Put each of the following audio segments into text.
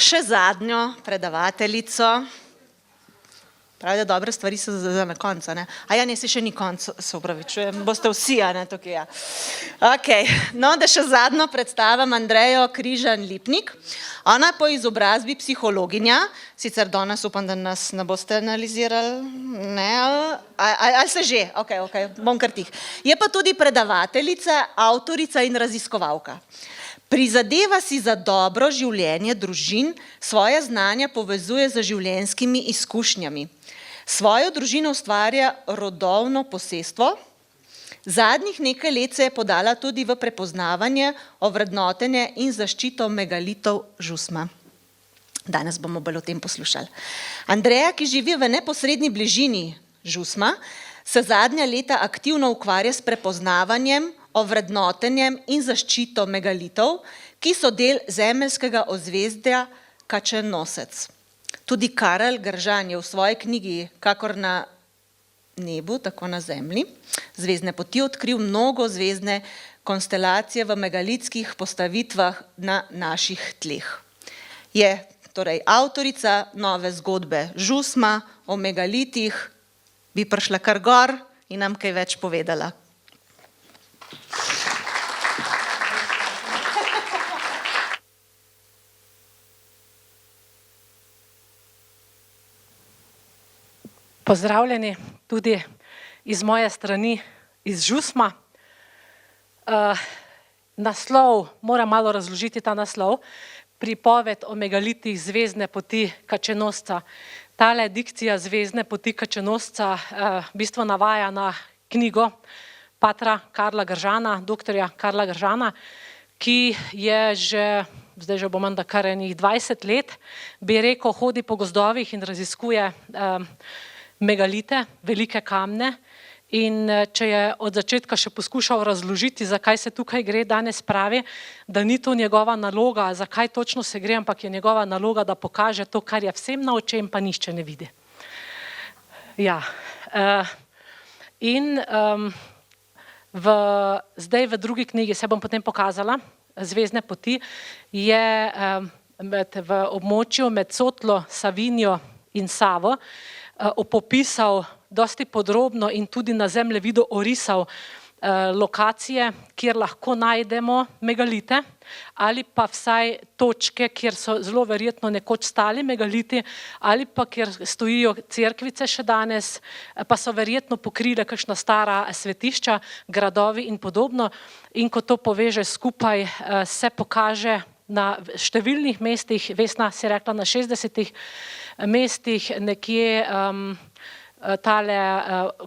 še zadnjo predavateljico. Pravi, da dobre stvari so za na koncu, ne? A ja, ne, se še ni konc, se upravičujem, boste vsi, a ne, tukaj, ja. Ok, no, da še zadnjo predstavim Andrejo Križan-Lipnik. Ona je po izobrazbi psihologinja, sicer danes upam, da nas ne boste analizirali, ne, ali se že, ok, bom kar tih. Je pa tudi predavateljica, avtorica in raziskovalka. Prizadeva si za dobro življenje družin, svoje znanja povezuje z življenjskimi izkušnjami. Svojo družino ustvarja rodovno posestvo. Zadnjih nekaj let se je podala tudi v prepoznavanje, ovrednotenje in zaščito megalitov Žusma. Danes bomo bolj o tem poslušali. Andreja, ki živi v neposredni bližini Žusma, se zadnja leta aktivno ukvarja s prepoznavanjem, ovrednotenjem in zaščito megalitov, ki so del zemeljskega ozvezdja Kačenosec. Tudi Karel Gržan je v svoji knjigi Kakor na nebu, tako na zemlji, zvezdne poti odkril mnogo zvezdne konstelacije v megalitskih postavitvah na naših tleh. Je torej avtorica nove zgodbe Žusma o megalitih, bi prišla kar gor in nam kaj več povedala. Pozdravljeni tudi iz moje strani, iz Žusma. Naslov, moram malo razložiti ta naslov, pripoved o megalitih zvezdne poti Kačenosca. Tale dikcija zvezdne poti Kačenosca v bistvu navaja na knjigo patra Karla Gržana, doktorja Karla Gržana, ki je zdaj že bo menda kar enih 20 let, bi rekel, hodi po gozdovih in raziskuje megalite, velike kamne, in če je od začetka še poskušal razložiti, zakaj se tukaj gre, danes pravi, da ni to njegova naloga, zakaj točno se gre, ampak je njegova naloga, da pokaže to, kar je vsem na očem, pa nišče ne vidi. Ja, in zdaj v drugi knjigi, se bom potem pokazala, Zvezdne poti, je v območju med Sotlo, Savinjo in Savo popisal dosti podrobno in tudi na zemljevidu orisal lokacije, kjer lahko najdemo megalite ali pa vsaj točke, kjer so zelo verjetno nekoč stali megaliti ali pa kjer stojijo cerkvice še danes, pa so verjetno pokrile kakšna stara svetišča, gradovi in podobno. In ko to poveže skupaj, se pokaže na številnih mestih, Vesna si rekla na 60 mestih, nekje tale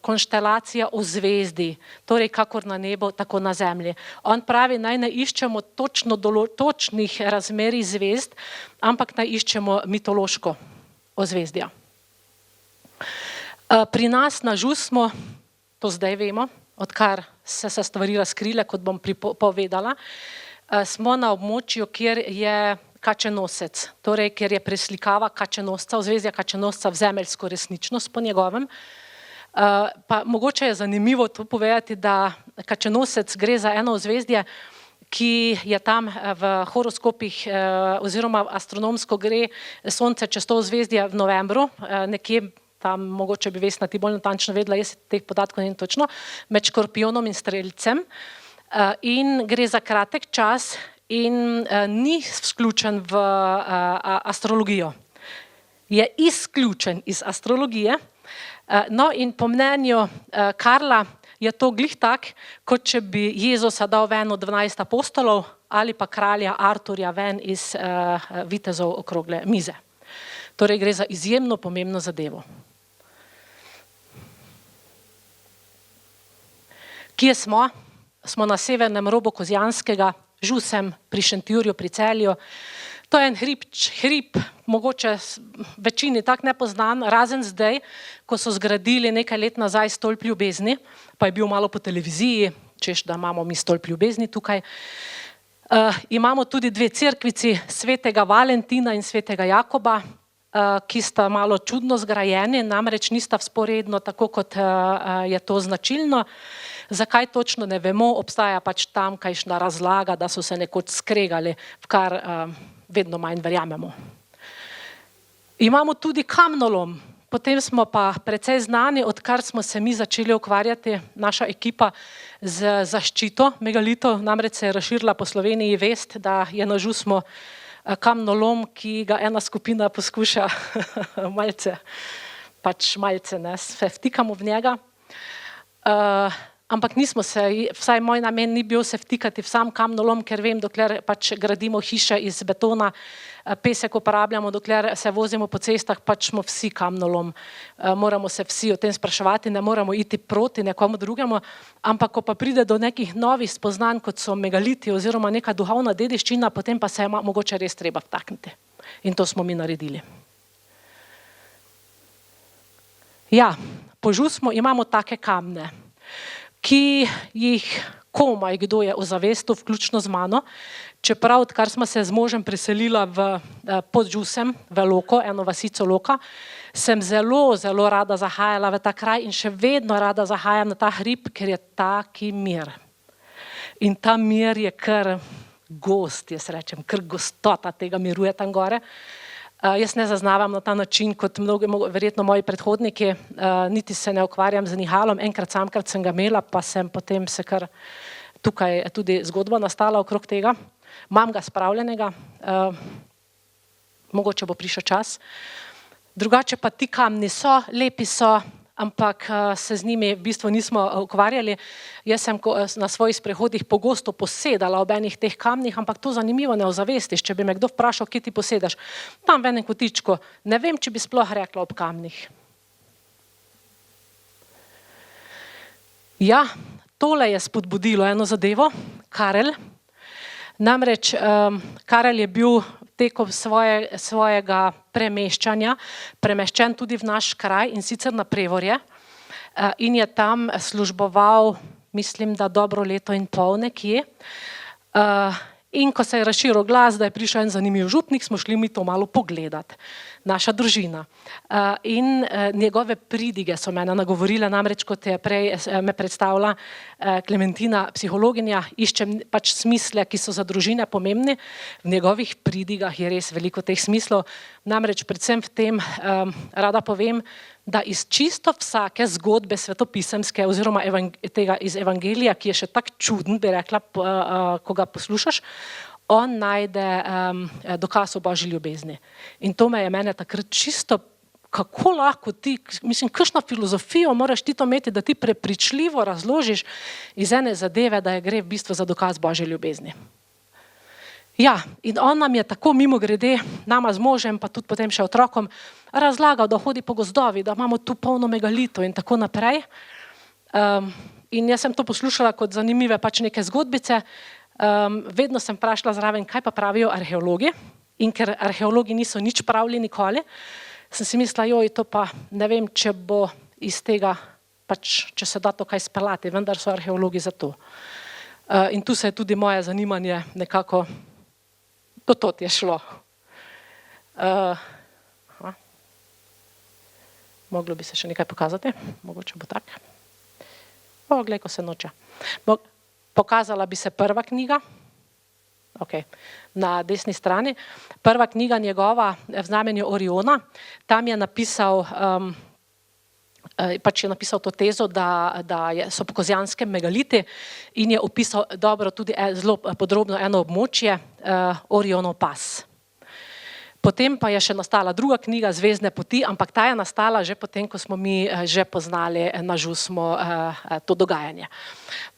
konštelacija o zvezdi, torej kakor na nebu, tako na zemlji. On pravi, naj ne iščemo točnih razmerij zvezd, ampak naj iščemo mitološko ozvezdja. Pri nas na Žusmu, to zdaj vemo, odkar se stvari razkrile, kot bom povedala, smo na območju, kjer je Kačenosec, torej kjer je preslikava Kačenosca, ozvezdja Kačenosca v zemeljsko resničnost po njegovem. Pa mogoče je zanimivo to povedati, da Kačenosec gre za eno ozvezdje, ki je tam v horoskopih oziroma astronomsko gre sonce čez to ozvezdje v novembru, nekje tam, mogoče bi Vesna ti bolj natančno vedela, jaz teh podatkov ne vem točno, med Škorpijonom in Strelcem. In gre za kratek čas in ni vključen v astrologijo. Je izključen iz astrologije, no in po mnenju Karla je to glih tak, kot če bi Jezusa dal ven od 12 apostolov ali pa kralja Arturja ven iz vitezov okrogle mize. Torej gre za izjemno pomembno zadevo. Kje smo? Smo na severnem robu Kozjanskega, Žusem, pri Šentjurju, pri Celju. To je en hrib, mogoče večini tak nepoznan, razen zdaj, ko so zgradili nekaj let nazaj stolp ljubezni, pa je bil malo po televiziji, češ, da imamo mi stolp ljubezni tukaj. Imamo tudi dve cerkvici, svetega Valentina in svetega Jakoba, ki sta malo čudno zgrajeni, namreč nista vzporedno, tako kot je to značilno. Zakaj točno ne vemo, obstaja pač tamkajšnja razlaga, da so se nekoč skregali, v kar vedno manj verjamemo. Imamo tudi kamnolom. Potem smo pa precej znani, odkar smo se mi začeli ukvarjati, naša ekipa, z zaščito megalitov. Namreč se je razširila po Sloveniji vest, da je na Žusmo kamnolom, ki ga ena skupina poskuša malce, se vtikamo v njega. Ampak nismo se, vsaj moj namen ni bil se vtikati v sam kamnolom, ker vem, dokler pač gradimo hiše iz betona, pesek uporabljamo, dokler se vozimo po cestah, pač smo vsi kamnolom. Moramo se vsi o tem spraševati, ne moramo iti proti nekomu drugemu, ampak ko pa pride do nekih novih spoznanj, kot so megaliti oziroma neka duhovna dediščina, potem pa se je mogoče res treba vtakniti. In to smo mi naredili. Ja, po Žusmu imamo take kamne, ki jih komaj kdo je ozavestil, vključno z mano, čeprav odkar smo se z možem preselila pod Žusem, v Loko, eno vasico Loka, sem zelo, zelo rada zahajala v ta kraj in še vedno rada zahajam na ta hrib, ker je taki mir. In ta mir je kar gost, jaz rečem, kar gostota tega miru je tam gore. Jaz ne zaznavam na ta način, kot mnogi, verjetno moji predhodniki, niti se ne ukvarjam z nihalom, enkrat samkrat sem ga imela, pa sem potem se kar tukaj tudi zgodba nastala okrog tega. Imam ga spravljenega, mogoče bo prišel čas. Drugače pa ti kamni so, lepi so, ampak se z njimi v bistvu nismo ukvarjali. Jaz sem na svojih sprehodih pogosto posedala ob enih teh kamnih, ampak to zanimivo ne ozavestiš, če bi me kdo vprašal, kje ti posedaš. Tam v enem kotičku, ne vem, če bi sploh rekla ob kamnih. Ja, tole je spodbudilo eno zadevo, Karel. Namreč Karel je bil tekom svojega premeščanja premeščen tudi v naš kraj in sicer na Prevorje in je tam služboval, mislim, da dobro leto in pol nekje. In ko se je razširil glas, da je prišel en zanimiv župnik, smo šli mi to malo pogledati, naša družina. In njegove pridige so mene nagovorile, namreč kot je prej me predstavila Klementina, psihologinja, iščem pač smisle, ki so za družine pomembni. V njegovih pridigah je res veliko teh smislov, namreč predvsem v tem rada povem, da iz čisto vsake zgodbe svetopisemske oziroma tega iz Evangelija, ki je še tak čuden, bi rekla, ko ga poslušaš, on najde dokaz o Božji ljubezni. In to me je mene takrat čisto, kako lahko ti, mislim, kakšno filozofijo moraš ti to imeti, da ti prepričljivo razložiš iz ene zadeve, da je gre v bistvu za dokaz Božje ljubezni. Ja, in on nam je tako mimogrede, nama z možem, pa tudi potem še otrokom, razlagal, da hodi po gozdovi, da imamo tu polno megalitov in tako naprej. In jaz sem to poslušala kot zanimive pač neke zgodbice. Vedno sem vprašala zraven, kaj pa pravijo arheologi. In ker arheologi niso nič pravili nikoli, sem si mislila, joj, to pa ne vem, če bo iz tega, pač, če se da to kaj speljati, vendar so arheologi za to. In tu se je tudi moje zanimanje nekako do tot je šlo. Moglo bi se še nekaj pokazati, mogoče bo tak. Glej, ko se noče. Pokazala bi se prva knjiga, na desni strani. Prva knjiga njegova, V znamenju Oriona, tam je napisal, pač je napisal to tezo, da so kozjanske megaliti in je opisal dobro tudi zelo podrobno eno območje, Orionov pas. Potem pa je še nastala druga knjiga, Zvezdne poti, ampak ta je nastala že potem, ko smo mi že poznali na Žusmo to dogajanje.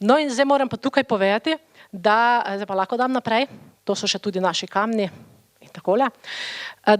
No in zdaj moram pa tukaj povedati, da, zdaj pa lahko dam naprej, to so še tudi naši kamni, takole,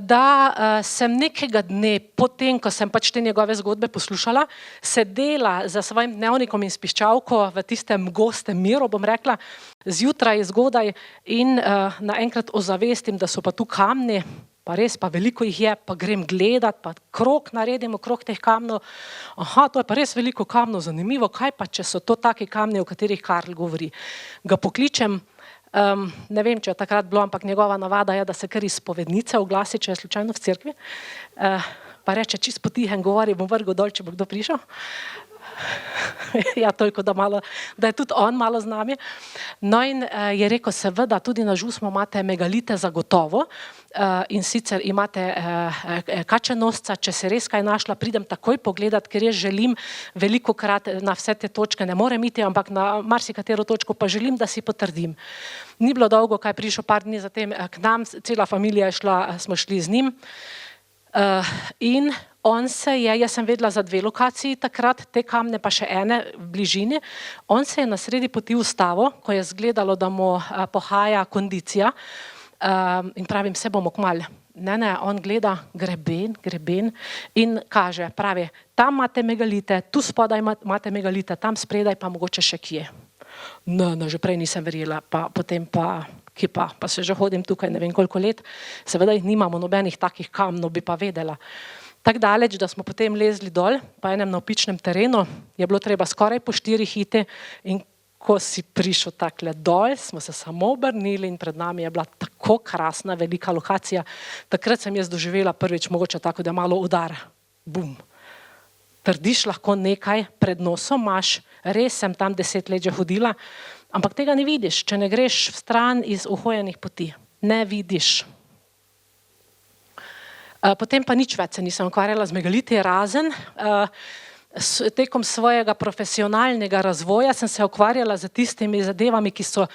da sem nekega dne, potem, ko sem pač te njegove zgodbe poslušala, sedela za svojim dnevnikom in s piščalko v tistem gostem miru, bom rekla, zjutraj, zgodaj in naenkrat ozavestim, da so pa tu kamni, pa res, pa veliko jih je, pa grem gledat, pa krog naredim okrog teh kamnov. To je pa res veliko kamnov, zanimivo, kaj pa, če so to taki kamni, o katerih Karl govori. Ga pokličem, ne vem, če je takrat bilo, ampak njegova navada je, da se kar iz spovednice oglasi, če je slučajno v cerkvi, pa reče, čisto potihem govori, bom vrgel dol, če bo kdo prišel. Ja, toliko, da je tudi on malo z nami. No in je rekel, seveda, tudi na Žusmu imate megalite zagotovo in sicer imate kačenosca, če se res kaj našla, pridem takoj pogledat, ker jaz želim velikokrat na vse te točke, ne morem iti, ampak na marsikatero točko pa želim, da si potrdim. Ni bilo dolgo, kaj je prišel par dni zatem k nam, cela familija je šla, smo šli z njim in on se je, jaz sem vedela za 2 lokaciji takrat, te kamne pa še ene v bližini, on se je na sredi poti ustavil, ko je izgledalo, da mu pohaja kondicija in pravim, se bomo kmalu. Ne, on gleda greben in kaže, pravi, tam imate megalite, tu spodaj imate megalite, tam spredaj pa mogoče še kje. No, že prej nisem verjela, pa potem pa, pa se že hodim tukaj ne vem koliko let, seveda jih nimamo nobenih takih kamnov, bi pa vedela. Tako daleč, da smo potem lezli dol, po enem navpičnem terenu, je bilo treba skoraj po 4 iti in ko si prišel takle dol, smo se samo obrnili in pred nami je bila tako krasna, velika lokacija. Takrat sem jaz doživela prvič mogoče tako, da malo udar, bum. Trdiš lahko nekaj, pred nosom imaš, res sem tam 10 let že hodila, ampak tega ne vidiš, če ne greš v stran iz uhojenih poti. Ne vidiš. Potem pa nič več se nisem ukvarjala z megaliti, razen tekom svojega profesionalnega razvoja sem se ukvarjala z tistimi zadevami, ki so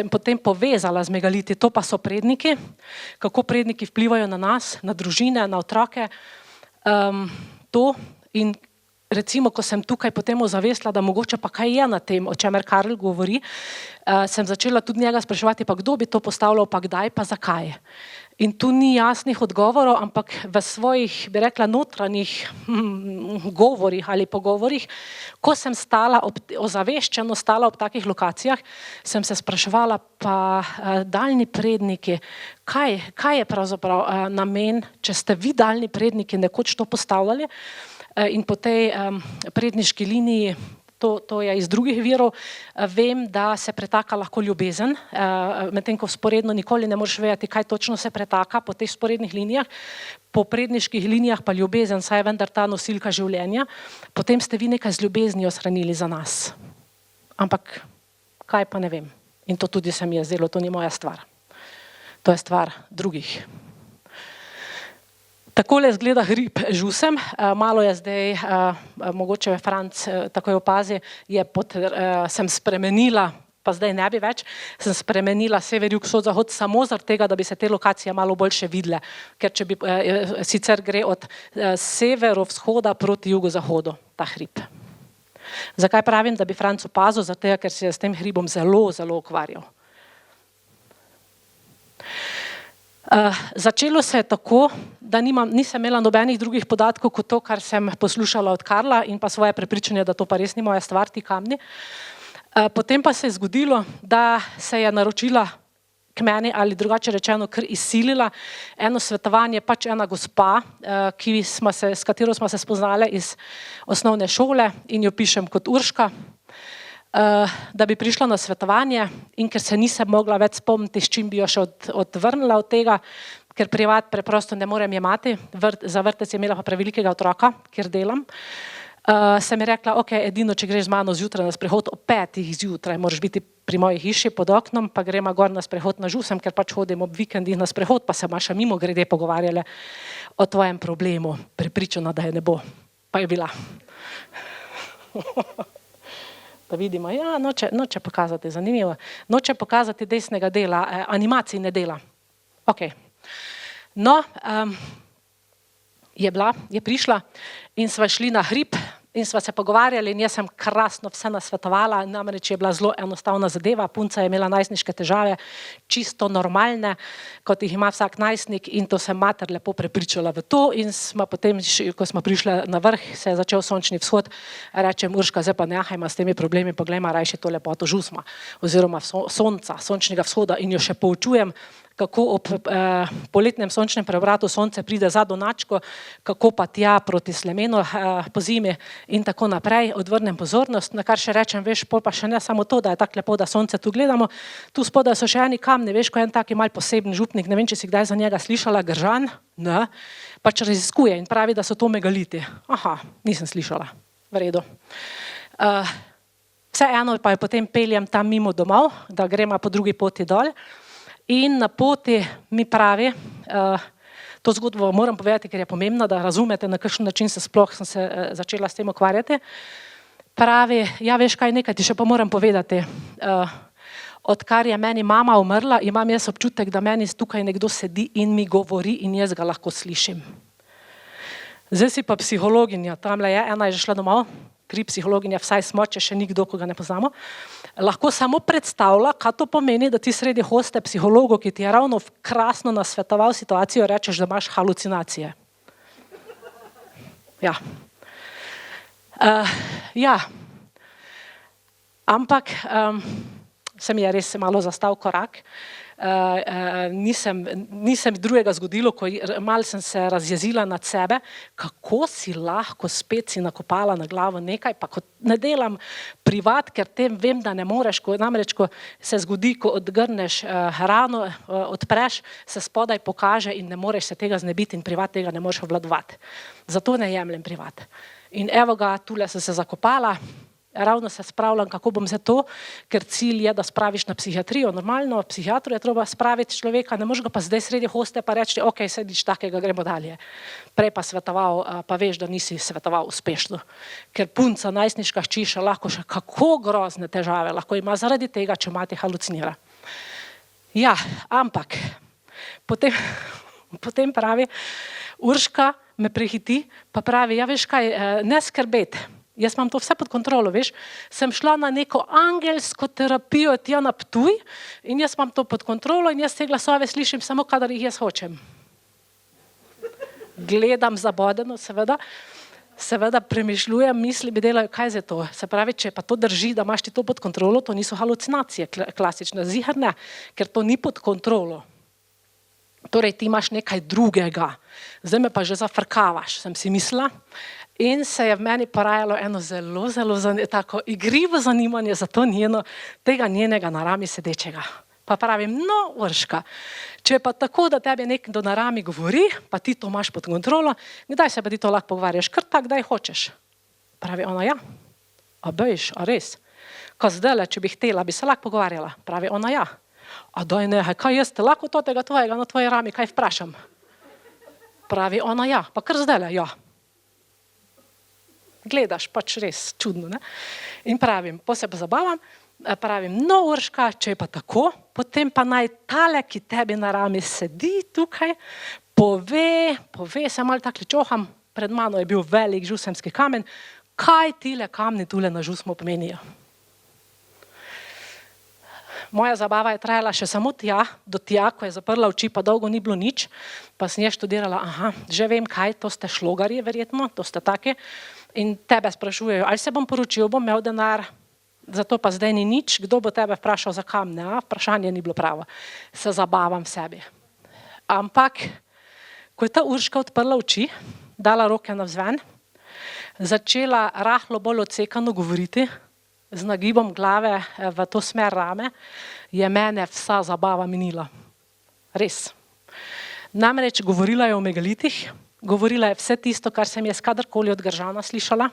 jim potem povezala z megaliti. To pa so predniki, kako predniki vplivajo na nas, na družine, na otroke. To in recimo, ko sem tukaj potem ozavestila, da mogoče pa kaj je na tem, o čemer Karl govori, sem začela tudi njega spraševati, pa kdo bi to postavljal, pa kdaj, pa zakaj. In tu ni jasnih odgovorov, ampak v svojih, bi rekla, notranjih govorih ali pogovorih, ko sem ozaveščeno stala ob takih lokacijah, sem se spraševala, pa daljni predniki, kaj je pravzaprav namen, če ste vi daljni predniki nekoč to postavljali in po tej predniški liniji, to je iz drugih virov, vem, da se pretaka lahko ljubezen, medtem ko vzporedno nikoli ne moreš vedeti, kaj točno se pretaka po teh vzporednih linijah, po predniških linijah pa ljubezen, saj je vendar ta nosilka življenja, potem ste vi nekaj z ljubeznijo shranili za nas. Ampak kaj pa ne vem. In to tudi se mi je zdelo, to ni moja stvar. To je stvar drugih. Takole izgleda hrib Žusem, malo je zdaj, mogoče Franc takoj opazi, sem spremenila, pa zdaj ne bi več, sem spremenila sever, jug, vzhod, zahod samo zaradi tega, da bi se te lokacije malo boljše videle, ker če bi, sicer gre od severovzhoda proti jugozahodu, ta hrib. Zakaj pravim, da bi Franc opazil? Zato, ker se je s tem hribom zelo, zelo ukvarjal. Začelo se je tako, da nisem imela nobenih drugih podatkov kot to, kar sem poslušala od Karla in pa svoje prepričanje, da to pa res ni moja stvar, ti kamni. Potem pa se je zgodilo, da se je naročila k meni ali drugače rečeno kar izsilila eno svetovanje, pač ena gospa, s katero smo se spoznali iz osnovne šole in jo pišem kot Urška, da bi prišla na svetovanje in ker se nisem mogla več spomniti, s čim bi jo še odvrnila od tega, ker privat preprosto ne morem jemati, za vrtec je imela pa prevelikega otroka, kjer delam, sem je rekla, ok, edino, če greš z mano zjutraj na sprehod, ob 5 zjutraj moraš biti pri moji hiši pod oknom, pa gremo gor na sprehod na Žusem, ker pač hodim ob vikendih na sprehod, pa se še mimo grede pogovarjale o tvojem problemu, prepričana, da je ne bo. Pa je bila. Da vidimo, ja, noče pokazati, zanimivo, noče pokazati desnega dela, animacijne dela. Ok. No, je prišla in sva šli na hrib in sva se pogovarjali in jaz sem krasno vse nasvetovala, namreč je bila zelo enostavna zadeva, punca je imela najstniške težave, čisto normalne, kot jih ima vsak najstnik in to sem mater lepo prepričala v to in smo potem, ko smo prišli na vrh, se je začel sončni vzhod, rečem, Urška, zdaj pa nehajma s temi problemi, poglejma rajše to lepoto Žusma, oziroma sonca, sončnega vzhoda in jo še poučujem, kako ob poletnem sončnem preobratu sonce pride za Donačko, kako pa tja proti Slemenu po zimi in tako naprej, odvrnem pozornost, na kar še rečem, veš, pol pa še ne samo to, da je tako lepo, da sonce tu gledamo, tu spodaj so še eni kamni, veš, ko je en taki mal poseben župnik, ne vem, če si kdaj za njega slišala, Gržan, ne, pač raziskuje in pravi, da so to megaliti. Aha, nisem slišala. v redu. Vseeno pa jo potem peljem tam mimo domov, da gremo po drugi poti dol. In na poti mi pravi, to zgodbo moram povedati, ker je pomembno, da razumete, na kakšen način sploh sem se začela s tem ukvarjati. Pravi, ja, veš kaj, nekaj ti še pa moram povedati. Odkar je meni mama umrla, imam jaz občutek, da meni tukaj nekdo sedi in mi govori in jaz ga lahko slišim. Zdaj si pa psihologinja, tamle je, ena je že šla domov, kri psihologinja, vsaj smo, če še nikdo, ko ga ne poznamo, lahko samo predstavlja, kaj to pomeni, da ti sredi hoste psihologu, ki ti je ravno krasno nasvetoval situacijo, rečeš, da imaš halucinacije. Ja. Ja. Ampak se mi je res malo zastal korak. Nisem drugega zgodilo, ko malo sem se razjezila nad sebe, kako si lahko spet si nakopala na glavo nekaj, pa ko ne delam privat, ker tem vem, da ne moreš, namreč ko se zgodi, ko odgrneš rano, odpreš, se spodaj pokaže in ne moreš se tega znebiti in privat tega ne moreš obvladovati. Zato ne jemljem privat. In evo ga, tule sem se zakopala, ravno se spravljam, kako bom za to, ker cilj je, da spraviš na psihiatrijo. Normalno, psihiatru je treba spraviti človeka, ne moreš ga pa zdaj sredi hoste pa reči, ok, sediš takega, gremo dalje. Prej pa svetoval, pa veš, da nisi svetoval uspešno. Ker punca, najstniška hči, lahko še kako grozne težave lahko ima zaradi tega, če mati halucinira. Ja, ampak potem pravi, Urška me prehiti, pa pravi, ja veš kaj, ne skrbeti. Jaz imam to vse pod kontrolo, veš. Sem šla na neko angelsko terapijo tja na Ptuj in jaz imam to pod kontrolo in jaz te glasove slišim samo, kadar jih jaz hočem. Gledam zabodeno, seveda premišljujem, misli mi delajo, kaj je to. Se pravi, če pa to drži, da imaš ti to pod kontrolo, to niso halucinacije klasične, ziher ne, ker to ni pod kontrolo. Torej, ti imaš nekaj drugega. Zdaj me pa že zafrkavaš, sem si mislila. In se je v meni porajalo eno zelo tako igrivo zanimanje za to tega njenega na rami sedečega. Pa pravim, no, Urška, če je pa tako, da tebi nekdo na rami govori, pa ti to imaš pod kontrolo, kdaj se pa ti to lahko pogovarjaš? Kar tak, kdaj hočeš. Pravi ona, ja. A bejš, a res? Ko zdajle, če bi htela, bi se lahko pogovarjala. Pravi ona, ja. A daj nehaj, kaj jaz te lahko tega tvojega na tvoji rami, kaj vprašam? Pravi ona, ja. Pa kar zdajle, ja. Gledaš, pač res čudno, ne? In pravim, po se pa zabavam, pravim, no Urška, če je pa tako, potem pa naj tale, ki tebi na rami sedi tukaj, pove, se malo tako čoham, pred mano je bil velik žusemski kamen, kaj tile kamni tule na žusmo pomenijo. Moja zabava je trajala še samo do tja, ko je zaprla oči, pa dolgo ni bilo nič, pa sem je študirala, že vem kaj, to ste šlogarji verjetno, to ste take, in tebe sprašujejo, ali se bom poročil, bom imel denar, zato pa zdaj ni nič, kdo bo tebe vprašal za kamne, vprašanje ni bilo pravo, se zabavam v sebi. Ampak, ko je ta Urška odprla oči, dala roke navzven, začela rahlo bolj odsekano govoriti, z nagibom glave v to smer rame, je mene vsa zabava minila. Res. Namreč govorila je o megalitih, govorila je vse tisto, kar sem jaz kadarkoli od Gržana slišala.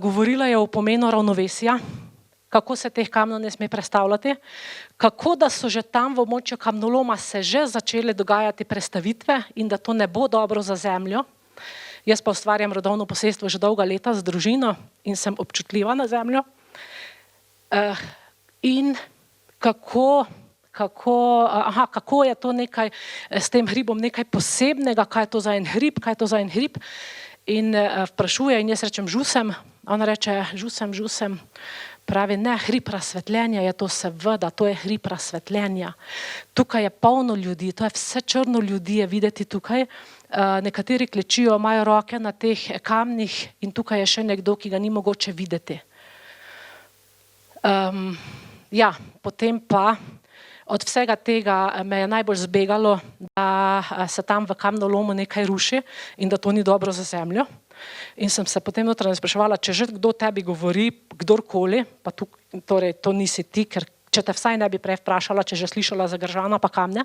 Govorila je o pomenu ravnovesja, kako se teh kamnov ne sme prestavljati, kako da so že tam v območju kamnoloma se že začele dogajati prestavitve in da to ne bo dobro za zemljo. Jaz pa ustvarjam rodovno posestvo že dolga leta z družino in sem občutljiva na zemljo. In kako je to nekaj s tem hribom nekaj posebnega, kaj je to za en hrib, in vprašuje in jaz rečem žusem, ona reče žusem, pravi ne, hrib razsvetljenja je to seveda, to je hrib razsvetljenja. Tukaj je polno ljudi, to je vse črno ljudi je videti tukaj, nekateri klečijo, imajo roke na teh kamnih in tukaj je še nekdo, ki ga ni mogoče videti. Ja, potem pa od vsega tega me je najbolj zbegalo, da se tam v kamnolomu nekaj ruši in da to ni dobro za zemljo. In sem se potem notranje spraševala, če že kdo tebi govori, kdorkoli, pa torej to nisi ti, ker če te vsaj ne bi prej vprašala, če že slišala za Gržana pa kamne,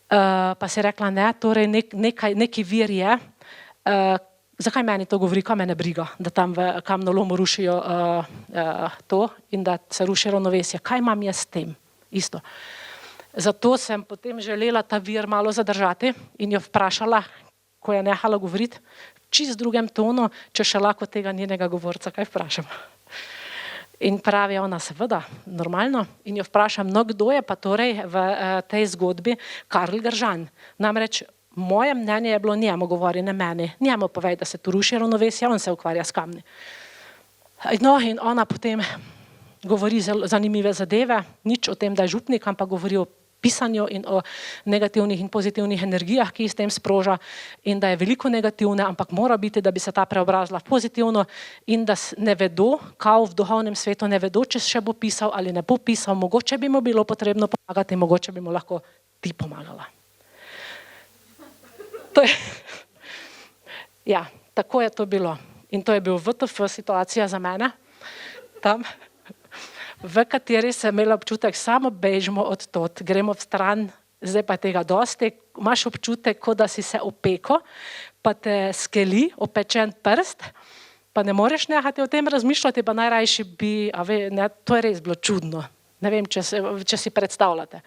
pa si rekla ne, torej neki vir je, zakaj meni to govori, kaj mene briga, da tam v kamnolomu rušijo to in da se ruši ravnovesje. Kaj imam jaz s tem? Isto. Zato sem potem želela ta vir malo zadržati in jo vprašala, ko je nehala govoriti, čist drugem tonu, če še lahko tega njenega govorca kaj vprašam. In pravi ona, seveda, normalno. In jo vprašam, no kdo je pa torej v tej zgodbi Karl Gržan? Namreč moje mnenje je bilo njemu govori, ne meni. Njemu povej, da se tu ruši ravnovesje, on se ukvarja s kamni. No in ona potem govori zelo zanimive zadeve, nič o tem, da je župnik, ampak govori o pisanju in o negativnih in pozitivnih energijah, ki jih s tem sproža in da je veliko negativne, ampak mora biti, da bi se ta preobrazila v pozitivno in da ne vedo, kao v duhovnem svetu ne vedo, če še bo pisal ali ne bo pisal, mogoče bi mu bilo potrebno pomagati, mogoče bi mu lahko ti pomagala. To je, ja, tako je to bilo. In to je bil VTF situacija za mene, tam, v kateri sem imela občutek, samo bežimo od tot, gremo v stran, zdaj pa tega dosti, imaš občutek, kot da si se opeko, pa te skeli opečen prst, pa ne moreš nehati o tem razmišljati, pa najrajši bi, to je res bilo čudno, ne vem, če si predstavljate.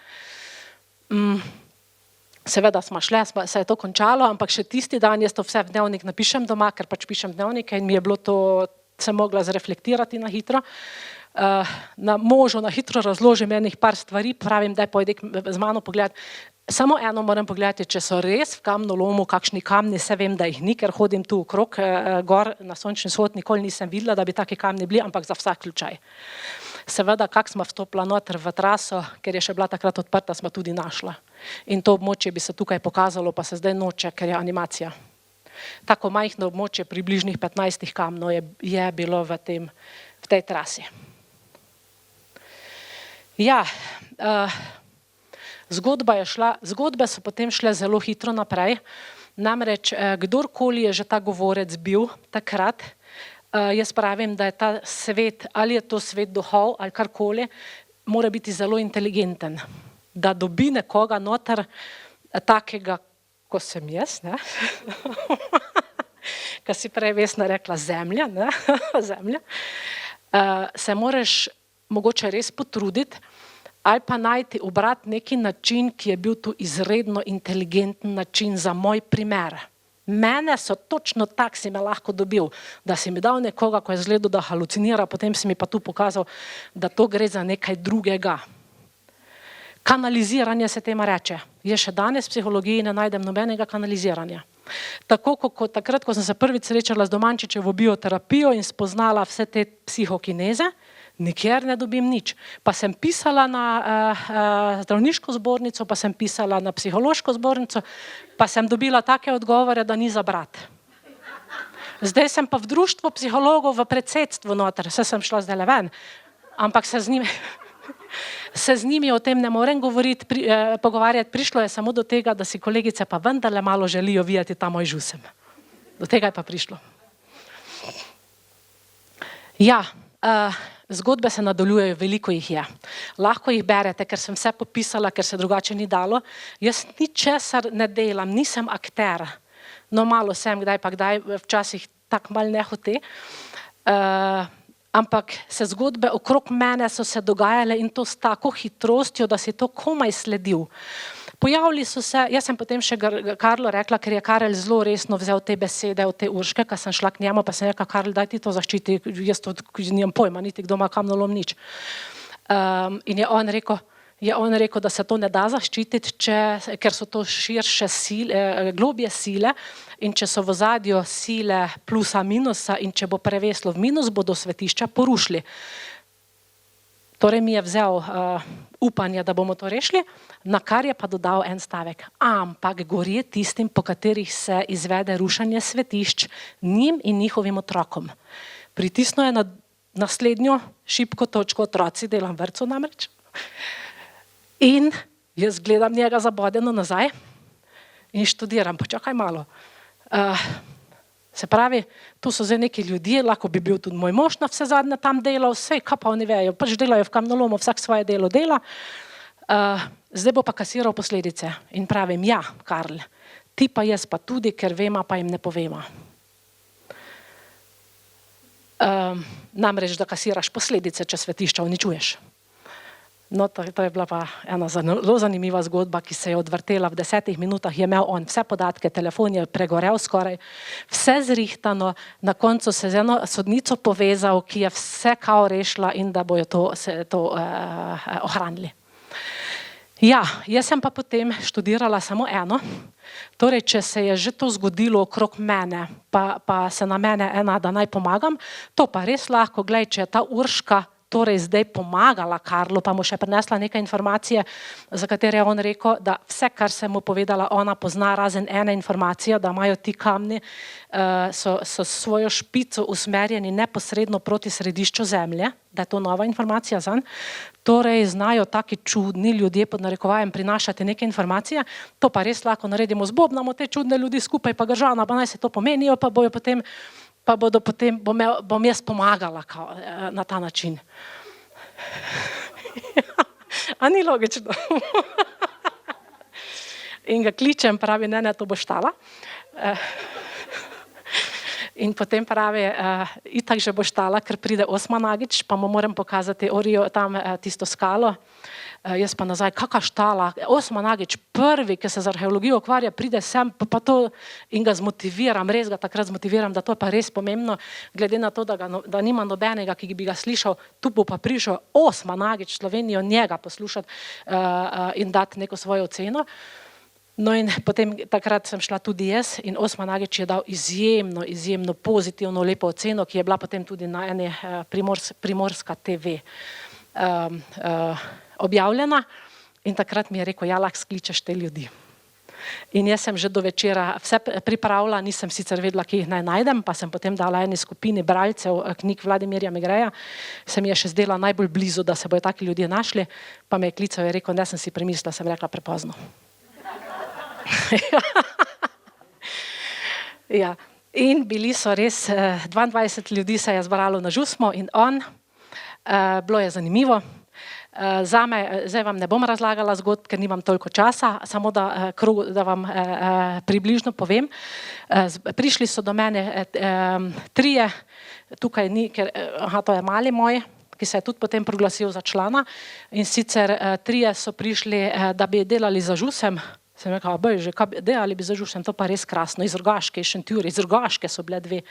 Seveda smo šle, se je to končalo, ampak še tisti dan jaz to vse v dnevnik napišem doma, ker pač pišem dnevnike in mi je bilo to, sem mogla zreflektirati na hitro. Na možu na hitro razložim enih par stvari, pravim, daj pojdi z mano pogledati. Samo eno moram pogledati, če so res v kamnolomu kakšni kamni, se vem, da jih ni, ker hodim tu okrog, gor na sončni vzhod, nikoli nisem videla, da bi taki kamni bili, ampak za vsak slučaj. Seveda, kak smo vstopila noter v traso, ker je še bila takrat odprta, smo tudi našla. In to območje bi se tukaj pokazalo, pa se zdaj noče, ker je animacija. Tako majhno območje, približnih 15 kamnov je bilo v tej trasi. Ja, zgodbe so potem šle zelo hitro naprej, namreč kdorkoli je že ta govorec bil takrat, jaz pravim, da je ta svet, ali je to svet duhov ali karkoli, mora biti zelo inteligenten, da dobi nekoga noter takega, ko sem jaz, ne? Ko si prej Vesna rekla zemlja, ne? Zemlja, se moraš mogoče res potruditi ali pa najti, obrati neki način, ki je bil tu izredno inteligenten način za moj primer. Mene so točno tak si me lahko dobil, da si mi dal nekoga, ko je izgledal, da halucinira, potem si mi pa tu pokazal, da to gre za nekaj drugega. Kanaliziranje se temu reče. Je še danes v psihologiji ne najdem nobenega kanaliziranja. Tako kot takrat, ko sem se prvič srečala z Domančičevo bioterapijo in spoznala vse te psihokineze, nikjer ne dobim nič. Pa sem pisala na zdravniško zbornico, pa sem pisala na psihološko zbornico, pa sem dobila take odgovore, da ni za brat. Zdaj sem pa v društvu psihologov v predsedstvu noter, saj sem šla zdaj ven, ampak se z njimi o tem ne morem pogovarjati, prišlo je samo do tega, da si kolegice pa vendarle malo želijo videti ta moj žusem. Do tega je pa prišlo. Ja, zgodbe se nadaljujejo, veliko jih je. Lahko jih berete, ker sem vse popisala, ker se drugače ni dalo. Jaz ničesar ne delam, nisem akter. No, malo sem, kdaj pa kdaj, včasih tako malo nehote. Ampak se zgodbe okrog mene so se dogajale in to s tako hitrostjo, da si to komaj sledil. Pojavili so se, jaz sem potem še Karlu rekla, ker je Karel zelo resno vzel te besede od te Urške, ko sem šla k njemu, pa sem rekla, Karel, daj ti to zaščiti, jaz to nimam pojma, niti kdo ima kamnolom nič. In je on rekel, da se to ne da zaščititi, ker so to širše sile, globje sile in če so v ozadju sile plusa minusa in če bo preveslo v minus, bodo svetišča porušili. Torej mi je vzel upanje, da bomo to rešili, na kar je pa dodal en stavek. Ampak gorje tistim, po katerih se izvede rušenje svetišč, njim in njihovim otrokom. Pritisnil je na naslednjo šibko točko, otroci, delam vrtcu namreč. In jaz gledam njega zabodeno nazaj in študiram, počakaj malo. Se pravi, tu so zdaj neki ljudje, lahko bi bil tudi moj mož na vse zadnje tam delal, vse, kaj pa oni vejo, pač delajo v kamnolomu, vsak svoje delo dela. Zdaj bo pa kasiral posledice. In pravim, ja, Karl, ti pa jaz pa tudi, ker vema, pa jim ne povema. namreč, da kasiraš posledice, če svetišča uničuješ. No, to je bila pa ena zelo zanimiva zgodba, ki se je odvrtela v 10 minutah, je imel on vse podatke, telefon je pregorel skoraj, vse zrihtano, na koncu se z eno sodnico povezal, ki je vse kao rešila in da bojo to ohranili. Ja, jaz sem pa potem študirala samo eno, torej, če se je že to zgodilo okrog mene, pa se na mene ena, da naj pomagam, to pa res lahko, glej, če je ta Urška torej zdaj pomagala Karlu, pa mu še prinesla neke informacije, za katere je on rekel, da vse, kar sem mu povedala, ona pozna razen ene informacije, da imajo ti kamni, so svojo špico usmerjeni neposredno proti središču zemlje, da je to nova informacija zanj. Torej znajo taki čudni ljudje pod narekovajem prinašati neke informacije, to pa res lahko naredimo, zbobnamo te čudne ljudi skupaj, pa Gržana, pa naj se to pomenijo, pa bojo potem bom jaz pomagala na ta način. A ni logično? In ga kličem, pravi, ne, to boš štala. In potem pravi, itak že boš štala, ker pride Osman Agić, pa mu moram pokazati Orijo, tam tisto skalo. Jaz pa nazaj, kakva štala, Osman Agić, prvi, ki se z arheologijo ukvarja, pride sem, pa to in ga zmotiviram, res ga takrat zmotiviram, da to je pa res pomembno, glede na to, da nima nobenega, ki bi ga slišal, tu bo pa prišel Osman Agić, Slovenijo, njega poslušati in dati neko svojo oceno. No in potem takrat sem šla tudi jaz in Osman Agić je dal izjemno pozitivno, lepo oceno, ki je bila potem tudi na eni Primorska TV objavljena in takrat mi je rekel, ja, lahko skličeš te ljudi. In jaz sem že do večera vse pripravila, nisem sicer vedela, ki jih naj najdem, pa sem potem dala eni skupini bralcev knjig Vladimirja Megreja, se mi je še zdela najbolj blizu, da se bojo taki ljudje našli, pa me je klical in rekel, ne sem si premislila, sem rekla prepozno. Ja. In bili so res, 22 ljudi se je zbralo na Žusmo in on, bilo je zanimivo. Zame, zdaj vam ne bom razlagala zgodb, ker nimam toliko časa, samo da vam približno povem. Prišli so do mene trije, tukaj ni, ker to je mali moj, ki se je tudi potem proglasil za člana, in sicer trije so prišli, da bi delali za Žusem. Sem rekla, že kaj delali bi za Žusem, to pa res krasno, iz Rogaške, iz Šentjurja, iz Rogaške so bile dve.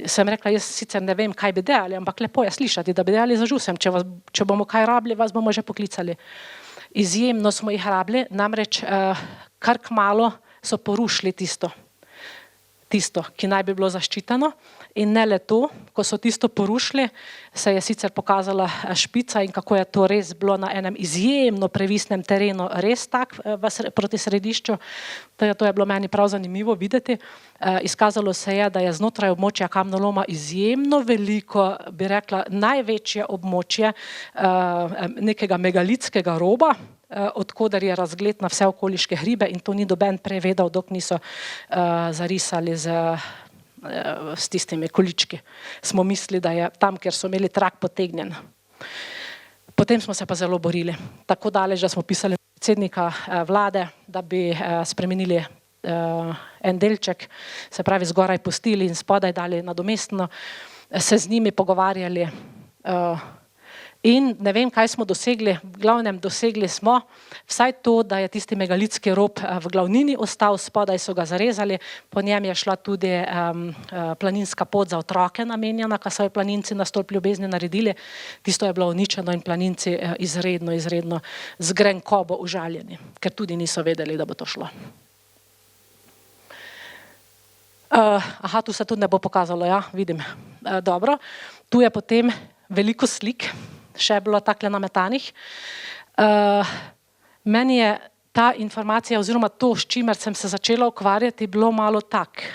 Sem rekla, jaz sicer ne vem, kaj bi delali, ampak lepo je slišati, da bi delali za Žusem, če bomo kaj rabili, vas bomo že poklicali. Izjemno smo jih rabili, namreč kar kmalu so porušili tisto, ki naj bi bilo zaščiteno, in ne le to, ko so tisto porušili, se je sicer pokazala špica in kako je to res bilo na enem izjemno previsnem terenu, res tak proti središču. To je bilo meni prav zanimivo videti. Izkazalo se je, da je znotraj območja kamnoloma izjemno veliko, bi rekla, največje območje nekega megalitskega roba, odkoder je razgled na vse okoliške hribe, in to ni noben prevedel, dok niso zarisali s tistimi količki. Smo mislili, da je tam, kjer so imeli trak potegnjen. Potem smo se pa zelo borili. Tako daleč, da smo pisali predsednika vlade, da bi spremenili en delček, se pravi zgoraj pustili in spodaj dali nadomestno, se z njimi pogovarjali. In ne vem, kaj smo dosegli, v glavnem dosegli smo vsaj to, da je tisti megalitski rob v glavnini ostal, spodaj so ga zarezali, po njem je šla tudi planinska pot za otroke namenjena, ko so jo planinci na Stolp ljubezni naredili, tisto je bilo uničeno in planinci izredno z grenkobo užaljeni, ker tudi niso vedeli, da bo to šlo. Tu se tudi ne bo pokazalo, ja, vidim. Dobro, tu je potem veliko slik, še je bilo takle nametanih. Meni je ta informacija oziroma to, s čimer sem se začela ukvarjati, bilo malo tak,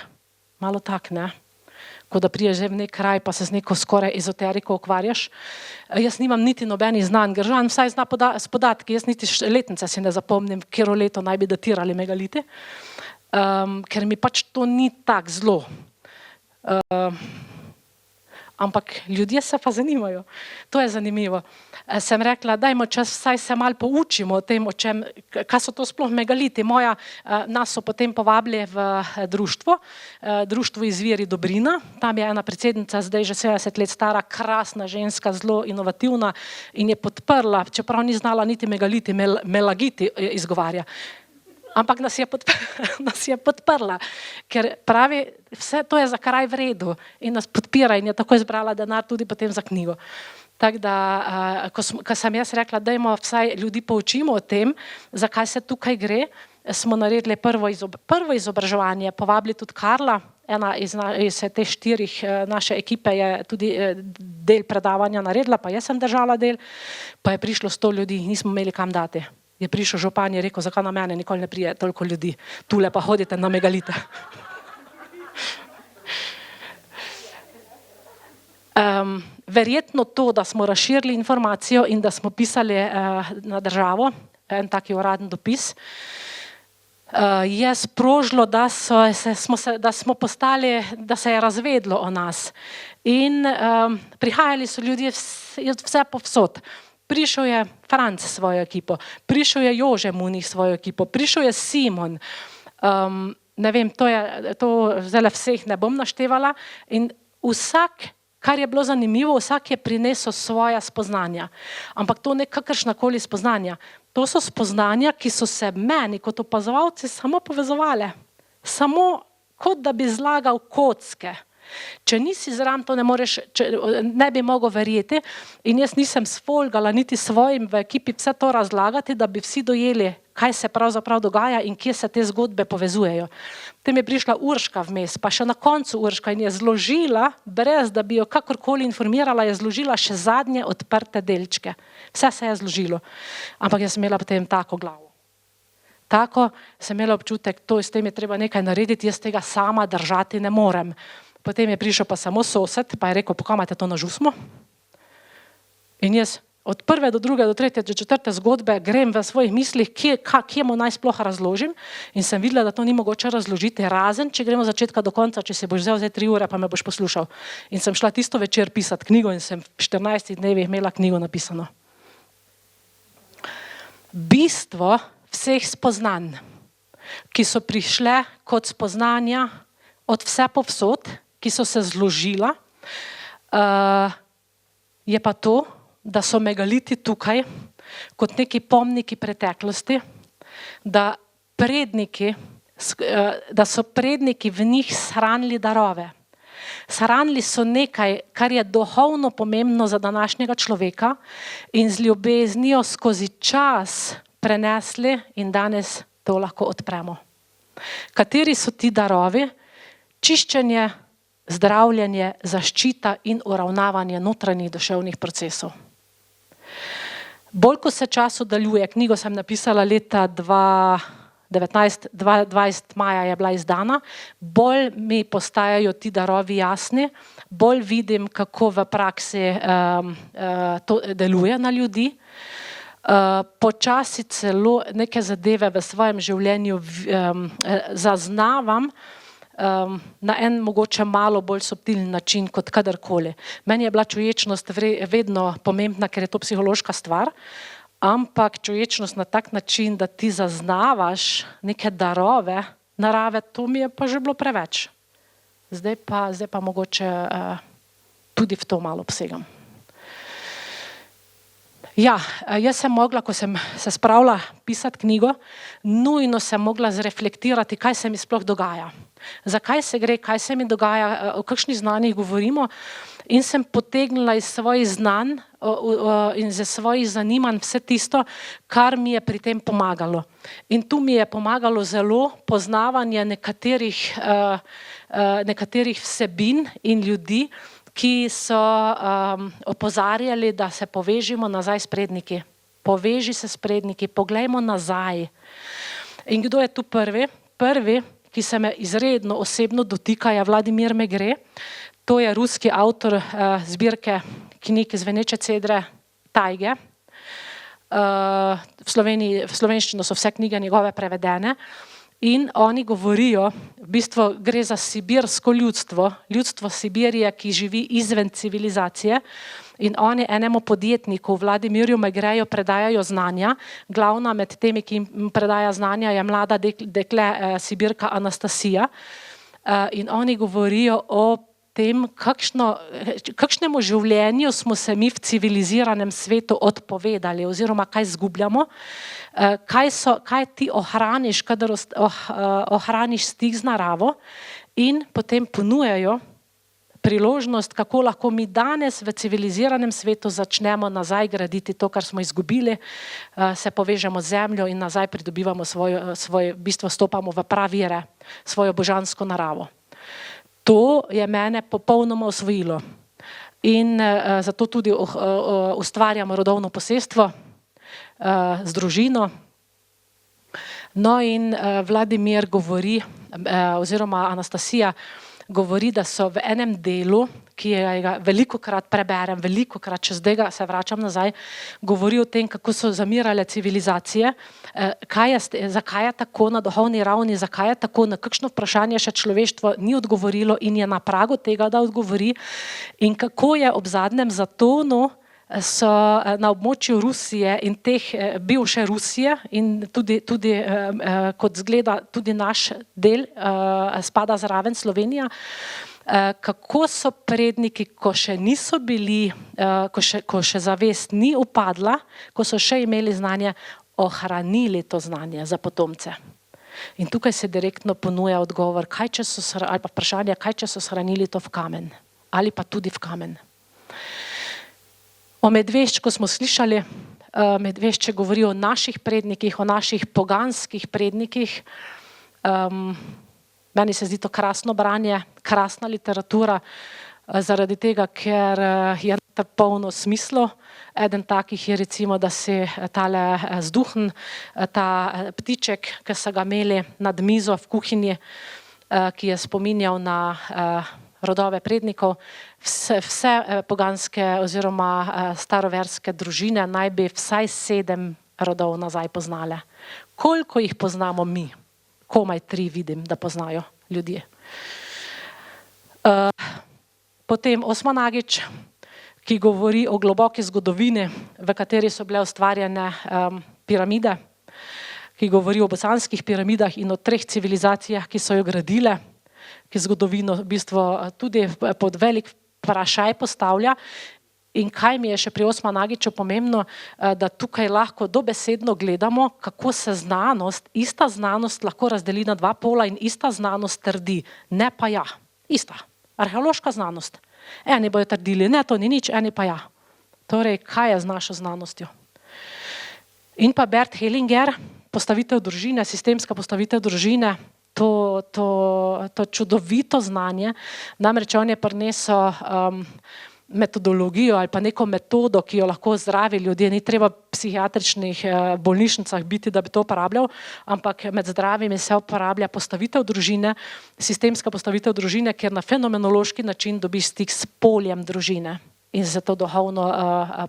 ne? Ko da priješ že v nek kraj, pa se z neko skoraj ezoteriko ukvarjaš. Jaz nimam niti nobenih znanj, Gržan vsaj zna s podatki, jaz niti letnice si ne zapomnim, katero leto naj bi datirali megaliti, ker mi pač to ni tak zelo. Ampak ljudje se pa zanimajo. To je zanimivo. sem rekla, dajmo čas, vsaj se malo poučimo o tem, kaj so to sploh megaliti. Nas so potem povabili v društvo, društvo Izviri Dobrina. Tam je ena predsednica, zdaj že 70 let stara, krasna ženska, zelo inovativna in je podprla, čeprav ni znala niti megaliti, melagiti izgovarja. Ampak nas je podprla, ker pravi, vse to je za kraj v redu in nas podpira in je tako izbrala denar tudi potem za knjigo. Tako da, ko sem jaz rekla, dajmo vsaj ljudi poučimo o tem, zakaj se tukaj gre, smo naredili prvo izobraževanje, povabili tudi Karla, ena iz teh 4 naše ekipe je tudi del predavanja naredila, pa jaz sem držala del, pa je prišlo 100 ljudi, nismo imeli kam dati. Je prišel župan in je rekel, zakaj na mene nikoli ne prije toliko ljudi, tule pa hodite na megalite. Verjetno to, da smo razširili informacijo in da smo pisali na državo, en taki uraden dopis, je sprožilo, da smo postali, da se je razvedlo o nas. In prihajali so ljudje vse povsod. Prišel je Franc s svojo ekipo, prišel je Jože Munih s svojo ekipo, prišel je Simon, ne vem, to zdaj vseh ne bom naštevala in vsak, kar je bilo zanimivo, vsak je prinesel svoja spoznanja, ampak to ne kakršnakoli spoznanja, to so spoznanja, ki so se meni kot opazovalci samo povezovale, samo kot da bi zlagal kocke. Če nisi zraven, to ne bi mogel verjeti in jaz nisem sfolgala niti svojim v ekipi vse to razlagati, da bi vsi dojeli, kaj se pravzaprav dogaja in kje se te zgodbe povezujejo. Potem je prišla Urška vmes, pa še na koncu Urška in je zložila, brez da bi jo kakorkoli informirala, je zložila še zadnje odprte delčke. Vse se je zložilo, ampak jaz sem imela potem tako glavo. Tako sem imela občutek, s tem je treba nekaj narediti, jaz tega sama držati ne morem. Potem je prišel pa samo sosed, pa je rekel, pa kam imate to na žusmo? In jaz od prve do druge, do tretje, do četrte zgodbe grem v svojih mislih, kje mu naj sploh razložim in sem videla, da to ni mogoče razložiti, razen, če gremo od začetka do konca, če si boš vzel 3 ure, pa me boš poslušal. In sem šla tisto večer pisati knjigo in sem v 14 dnevih imela knjigo napisano. Bistvo vseh spoznanj, ki so prišle kot spoznanja od vse povsod, ki so se zložila, je pa to, da so megaliti tukaj kot neki pomniki preteklosti, da so predniki v njih shranili darove. Shranili so nekaj, kar je duhovno pomembno za današnjega človeka in z ljubeznijo skozi čas prenesli in danes to lahko odpremo. Kateri so ti darovi? Čiščenje, zdravljenje, zaščita in uravnavanje notranjih duševnih procesov. Bolj ko se čas oddaljuje, knjigo sem napisala leta 2019, 20 maja je bila izdana, bolj mi postajajo ti darovi jasni, bolj vidim, kako v praksi to deluje na ljudi. Počasi celo neke zadeve v svojem življenju zaznavam, na en mogoče malo bolj subtilen način kot kadarkoli. Meni je bila čuječnost vedno pomembna, ker je to psihološka stvar, ampak čuječnost na tak način, da ti zaznavaš neke darove narave, to mi je pa že bilo preveč. Zdaj pa mogoče tudi v to malo obsegam. Ja, jaz sem mogla, ko sem se spravila pisati knjigo, nujno sem mogla zreflektirati, kaj se mi sploh dogaja. Zakaj se gre, kaj se mi dogaja, o kakšnih znanjih govorimo in sem potegnila iz svojih znanj in iz svojih zanimanj vse tisto, kar mi je pri tem pomagalo. In tu mi je pomagalo zelo poznavanje nekaterih vsebin in ljudi, ki so opozarjali, da se povežimo nazaj s predniki. Poveži se s predniki, poglejmo nazaj. In kdo je tu prvi? Prvi, ki se me izredno osebno dotika, je Vladimir Megre. To je ruski avtor zbirke knjig Zveneče cedre tajge. V slovenščino so vse knjige njegove prevedene. In oni govorijo, v bistvu gre za sibirsko ljudstvo, ljudstvo Sibirije, ki živi izven civilizacije, in oni enemu podjetniku, Vladimirju Megreju, predajajo znanja. Glavna med temi, ki jim predaja znanja, je mlada dekle Sibirka Anastasija. In oni govorijo o tem, kakšnemu življenju smo se mi v civiliziranem svetu odpovedali oziroma kaj zgubljamo, kaj ti ohraniš, kadar ohraniš stik z naravo, in potem ponujajo priložnost, kako lahko mi danes v civiliziranem svetu začnemo nazaj graditi to, kar smo izgubili, se povežemo z zemljo in nazaj pridobivamo svoje bistvo, stopamo v pravire, svojo božansko naravo. To je mene popolnoma osvojilo in zato tudi ustvarjamo rodovno posestvo z družino. No in Vladimir govori, oziroma Anastasija govori, da so v enem delu, ki ga velikokrat preberem, velikokrat, če zdaj se vračam nazaj, govori o tem, kako so zamirale civilizacije, zakaj je tako na duhovni ravni, zakaj je tako, na kakšno vprašanje še človeštvo ni odgovorilo in je na pragu tega, da odgovori, in kako je ob zadnjem zatonu so na območju Rusije in teh bivše Rusije in tudi kot zgleda tudi naš del spada zraven Slovenija, kako so predniki, ko še niso bili, ko še zavest ni upadla, ko so še imeli znanje, ohranili to znanje za potomce. In tukaj se direktno ponuja odgovor, ali pa vprašanje, kaj če so shranili to v kamen ali pa tudi v kamen. O Medveščku smo slišali, Medvešček govori o naših prednikih, o naših poganskih prednikih. Meni se zdi to krasno branje, krasna literatura, zaradi tega, ker je polno smislov. Eden takih je recimo, da si tale zduhn, ta ptiček, ki so ga imeli nad mizo v kuhinji, ki je spominjal na rodove prednikov, vse poganske oziroma staroverske družine naj bi vsaj 7 rodov nazaj poznale. Koliko jih poznamo mi? Komaj 3 vidim, da poznajo ljudje. Potem Osman Agić, ki govori o globoki zgodovini, v kateri so bile ustvarjene piramide, ki govori o bosanskih piramidah in o 3 civilizacijah, ki so jo gradile, ki zgodovino v bistvu tudi pod velik vprašaj postavlja. In kaj mi je še pri Osman Agiću pomembno, da tukaj lahko dobesedno gledamo, kako se ista znanost lahko razdeli na 2 pola in ista znanost trdi, ne pa ja, ista, arheološka znanost. Eni bojo trdili, ne, to ni nič, eni pa ja. Torej, kaj je z našo znanostjo? In pa Bert Hellinger, postavitev družine, sistemska postavitev družine, to čudovito znanje, namreč on je prinesel metodologijo ali pa neko metodo, ki jo lahko zdravi ljudje, ni treba v psihiatričnih bolnišnicah biti, da bi to uporabljal, ampak med zdravimi se uporablja postavitev družine, sistemska postavitev družine, kjer na fenomenološki način dobiš stik s poljem družine in za to duhovno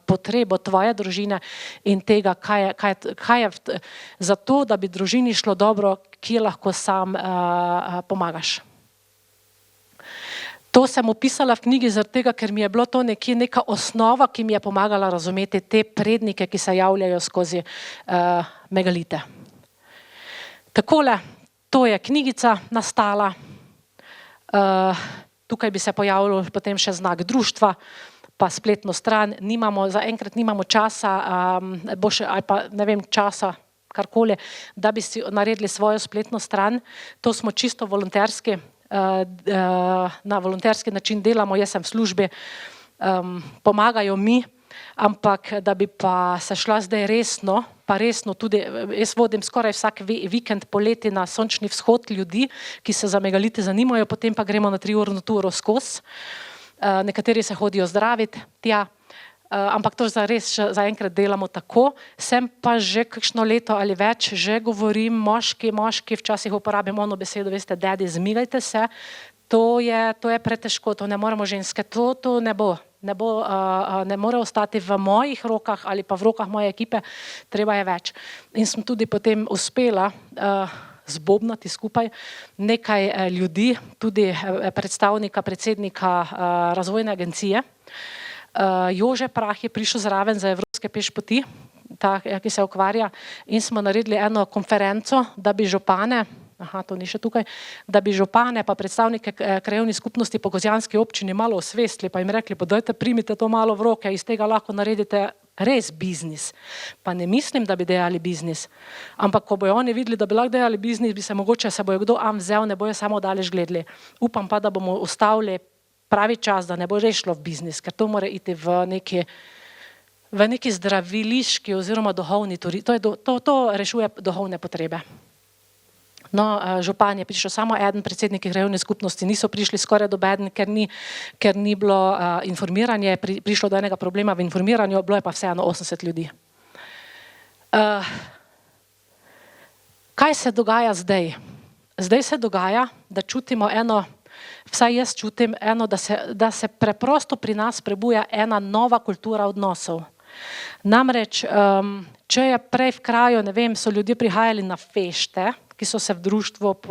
potrebo tvoje družine in tega, kaj je za to, da bi družini šlo dobro, kje lahko sam pomagaš. To sem opisala v knjigi zaradi tega, ker mi je bilo to neka osnova, ki mi je pomagala razumeti te prednike, ki se javljajo skozi megalite. Takole, to je knjigica nastala. Tukaj bi se pojavil potem še znak društva, pa spletno stran. Zaenkrat nimamo časa, ali pa ne vem, časa, karkoli, da bi si naredili svojo spletno stran. To smo čisto volonterski, na volonterski način delamo, jaz sem v službi, pomagajo mi, ampak da bi pa se šla zdaj resno, pa resno tudi, jaz vodim skoraj vsak vikend poleti na sončni vzhod ljudi, ki se za megalite zanimajo, potem pa gremo na 3-urno turo skozi. Nekateri se hodijo zdraviti tja, ampak to zaenkrat delamo tako. Sem pa že kakšno leto ali več, že govorim moški, včasih uporabim ono besedo, veste, dedi, zmigajte se, to je pretežko, to ne moremo ženske, to ne bo, ne more ostati v mojih rokah ali pa v rokah moje ekipe, treba je več. In sem tudi potem uspela zbobnati skupaj, nekaj ljudi, tudi predstavnika, predsednika razvojne agencije. Jože Prah je prišel zraven za evropske pešpoti, ki se ukvarja, in smo naredili eno konferenco, da bi župane, to ni še tukaj, da bi župane pa predstavnike krajevnih skupnosti po kozjanski občini malo osvestili, pa jim rekli, pa dajte primite to malo v roke, iz tega lahko naredite res biznis. Pa ne mislim, da bi delali biznis, ampak ko bojo oni videli, da bi lahko delali biznis, bi se mogoče se bojo kdo vzel, ne bojo samo daleč gledali. Upam pa, da bomo ustavili pravi čas, da ne bo res šlo v biznis, ker to mora iti v neki zdraviliški oziroma duhovni turizem. To rešuje duhovne potrebe. No, župan je prišel samo eden, predsedniki krajevne skupnosti niso prišli skoraj dobeden, ker ni bilo informiranje, prišlo do enega problema v informiranju, bilo je pa vseeno 80 ljudi. Kaj se dogaja zdaj? Zdaj se dogaja, da čutimo eno, vsaj jaz čutim eno, da se preprosto pri nas prebuja ena nova kultura odnosov. Namreč, če je prej v kraju, ne vem, so ljudje prihajali na fešte, ki so se v društvu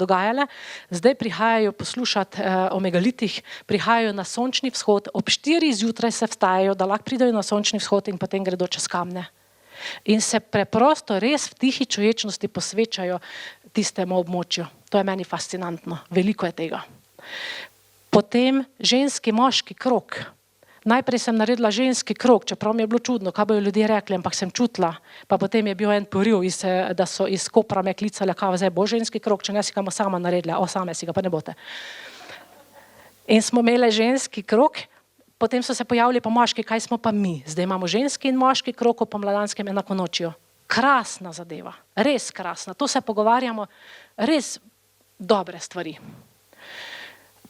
dogajale, zdaj prihajajo poslušati o megalitih, prihajajo na sončni vzhod, ob 4 zjutraj se vstajajo, da lahko pridejo na sončni vzhod in potem gredo čez kamne. In se preprosto res v tihi čuječnosti posvečajo tistemu območju. To je meni fascinantno, veliko je tega. Potem ženski moški krog. Najprej sem naredila ženski krog, čeprav mi je bilo čudno, kaj bojo ljudje rekli, ampak sem čutila. Pa potem je bil en poriv, da so iz Kopra me klicali, kao zdaj bo ženski krog, če ne si ga bomo sama naredila, same si ga pa ne boste. In smo imeli ženski krog, potem so se pojavili pa moški, kaj smo pa mi. Zdaj imamo ženski in moški krog v pomladanskem enakonočju. Krasna zadeva, res krasna. To se pogovarjamo, res dobre stvari.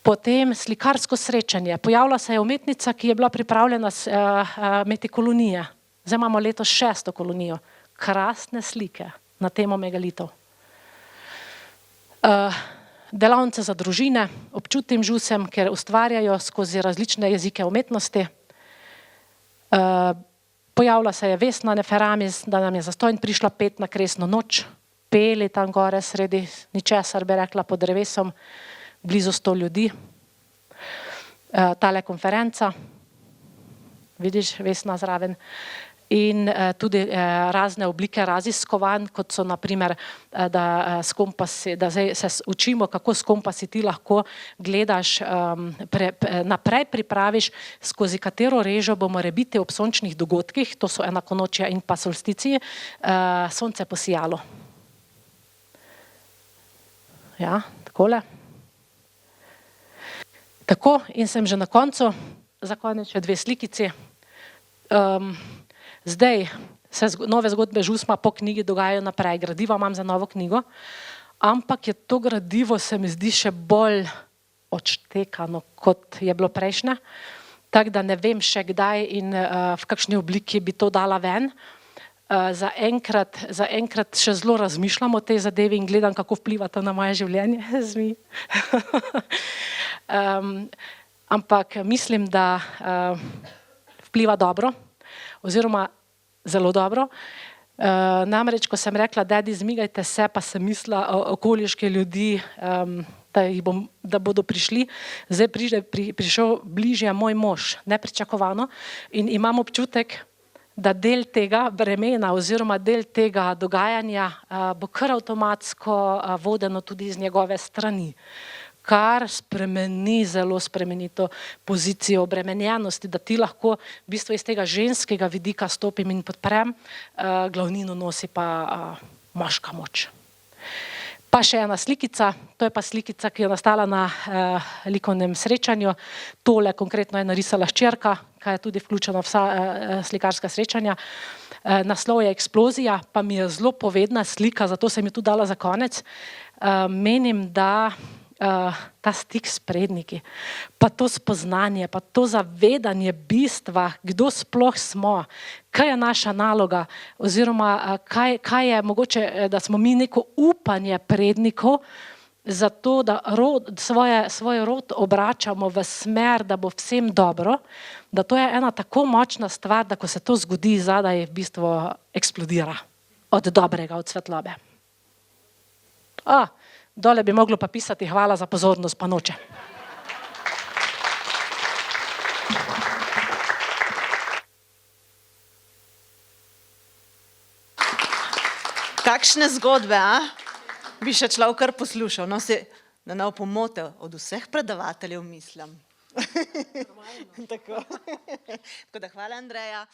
Potem slikarsko srečanje. Pojavila se je umetnica, ki je bila pripravljena imeti kolonije. Zdaj imamo letos 6. kolonijo. Krasne slike na temo megalitov. Delavnice za družine, občutim žusem, ker ustvarjajo skozi različne jezike umetnosti. Pojavila se je Vesna Neferamiz, da nam je zastonj prišla pet na Kresno noč. Peli tam gore sredi ničesar, bi rekla, pod drevesom. Blizu 100 ljudi. Tale konferenca, vidiš, Vesna zraven. In tudi razne oblike raziskovanj, kot so naprimer, da zdaj se učimo, kako s kompasi ti lahko gledaš, naprej pripraviš, skozi katero režo bo morebiti ob sončnih dogodkih, to so enakonočja in pa solsticiji, sonce posijalo. Ja, takole. Tako, in sem že na koncu, za konec še 2 slikici. Zdaj se nove zgodbe žusma po knjigi dogajajo naprej, gradiva imam za novo knjigo, ampak je to gradivo, se mi zdi, še bolj odštekano, kot je bilo prejšnje, tako da ne vem še kdaj in v kakšni obliki bi to dala ven. Za enkrat še zelo razmišljam o tej zadevi in gledam, kako vpliva to na moje življenje. Ampak mislim, da vpliva dobro, oziroma zelo dobro. Namreč, ko sem rekla, dedi, zmigajte se, pa sem mislila okoliške ljudi, da bodo prišli. Zdaj prišel bližje moj mož, nepričakovano, in imam občutek, da del tega bremena oziroma del tega dogajanja bo kar avtomatsko vodeno tudi iz njegove strani, kar zelo spremeni to pozicijo obremenjenosti, da ti lahko v bistvu iz tega ženskega vidika stopim in podprem, glavnino nosi pa moška moč. Pa še ena slikica, to je pa slikica, ki je nastala na likovnem srečanju. Tole konkretno je narisala hčerka, ki je tudi vključena v vsa slikarska srečanja. Naslov je Eksplozija, pa mi je zelo povedna slika, zato sem jo tudi dala za konec. Menim, da ta stik s predniki, pa to spoznanje, pa to zavedanje bistva, kdo sploh smo, kaj je naša naloga, oziroma kaj je mogoče, da smo mi neko upanje prednikov, zato da svoj rod obračamo v smer, da bo vsem dobro, da to je ena tako močna stvar, da ko se to zgodi, zadaj v bistvu eksplodira od dobrega, od svetlobe. Dole bi moglo pa pisati hvala za pozornost, pa noče. Kakšne zgodbe, bi še človek kar poslušal. No, da ne bo pomote, od vseh predavateljev mislim. Tako da hvala, Andreja.